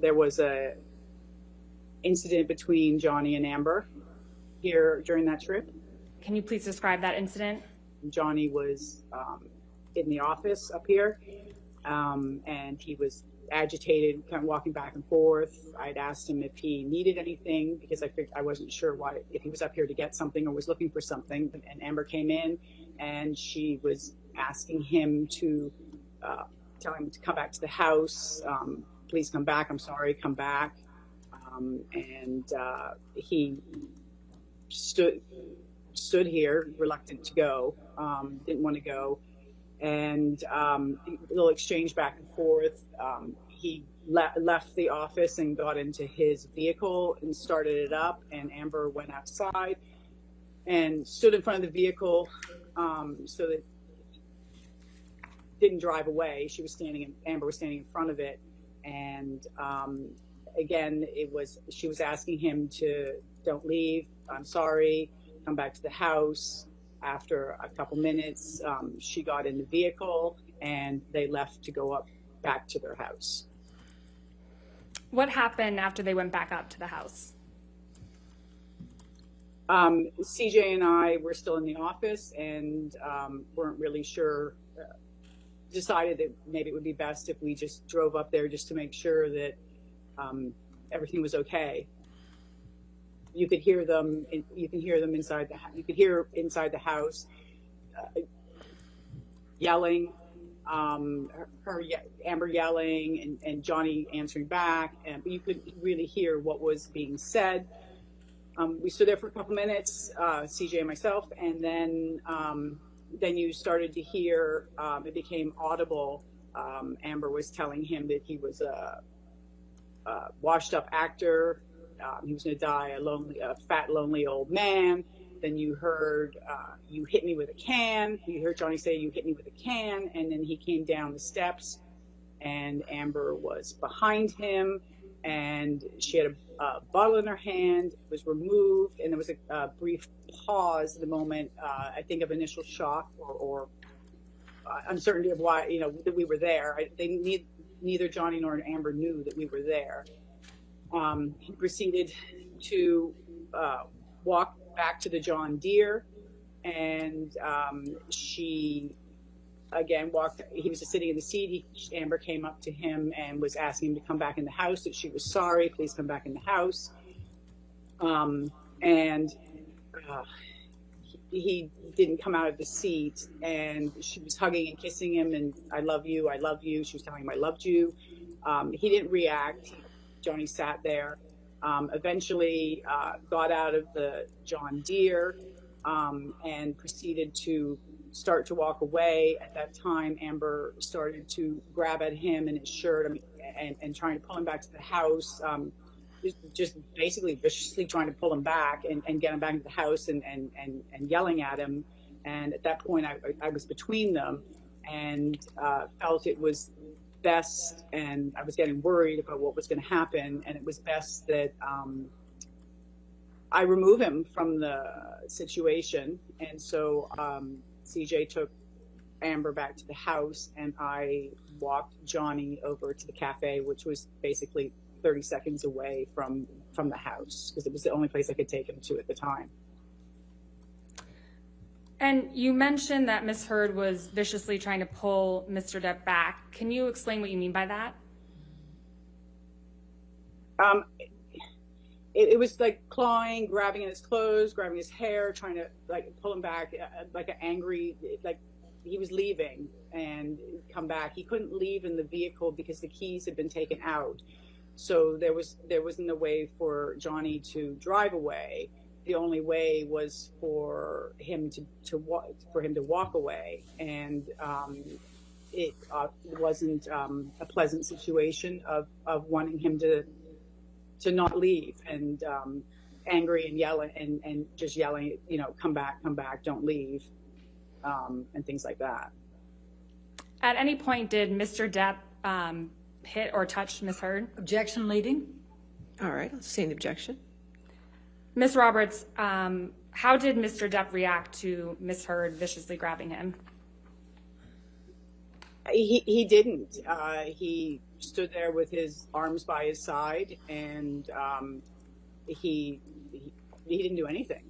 there was a incident between Johnny and Amber here during that trip. Can you please describe that incident? Johnny was in the office up here, and he was agitated, kind of walking back and forth. I'd asked him if he needed anything because I wasn't sure if he was up here to get something or was looking for something. And Amber came in, and she was asking him to tell him to come back to the house. Please come back. I'm sorry. Come back. And he stood here, reluctant to go. Didn't want to go. And a little exchange back and forth. He left the office and got into his vehicle and started it up, and Amber went outside and stood in front of the vehicle so that didn't drive away. Amber was standing in front of it, and again, she was asking him to don't leave. I'm sorry. Come back to the house. After a couple minutes, she got in the vehicle and they left to go back to their house. What happened after they went back up to the house? CJ and I were still in the office and weren't really sure. Decided that maybe it would be best if we just drove up there just to make sure that everything was okay. You could hear them. You can hear them inside the. You could hear inside the house yelling, Amber yelling, and Johnny answering back, and you could really hear what was being said. We stood there for a couple minutes, CJ and myself, and then you started to hear. It became audible. Amber was telling him that he was a washed-up actor. He was going to die a fat, lonely old man. Then you heard, you hit me with a can. You heard Johnny say, you hit me with a can. And then he came down the steps and Amber was behind him and she had a bottle in her hand, was removed. And there was a brief pause at the moment, I think of initial shock or uncertainty of why, that we were there. Neither Johnny nor Amber knew that we were there. He proceeded to walk back to the John Deere, and she again walked. He was just sitting in the seat. Amber came up to him and was asking him to come back in the house. That she was sorry. Please come back in the house. He didn't come out of the seat, and she was hugging and kissing him. And I love you. I love you. She was telling him I loved you. He didn't react. Johnny sat there, eventually got out of the John Deere and proceeded to start to walk away. At that time, Amber started to grab at him and his shirt and trying to pull him back to the house, just basically viciously trying to pull him back and get him back to the house and yelling at him. And at that point, I was between them and felt it was best, and I was getting worried about what was going to happen, and it was best that I remove him from the situation. And so CJ took Amber back to the house, and I walked Johnny over to the cafe, which was basically 30 seconds away from the house, because it was the only place I could take him to at the time. And you mentioned that Ms. Heard was viciously trying to pull Mr. Depp back. Can you explain what you mean by that? It was like clawing, grabbing at his clothes, grabbing his hair, trying to pull him back, like an angry, like he was leaving and come back. He couldn't leave in the vehicle because the keys had been taken out. So there wasn't a way for Johnny to drive away. The only way was for him to walk away, and it wasn't a pleasant situation of wanting him to not leave, and angry and yelling and just yelling, come back, don't leave, and things like that. At any point, did Mr. Depp hit or touch Ms. Heard? Objection leading. All right, I'll see an objection. Ms. Roberts, how did Mr. Depp react to Ms. Heard viciously grabbing him? He didn't. He stood there with his arms by his side, and he didn't do anything.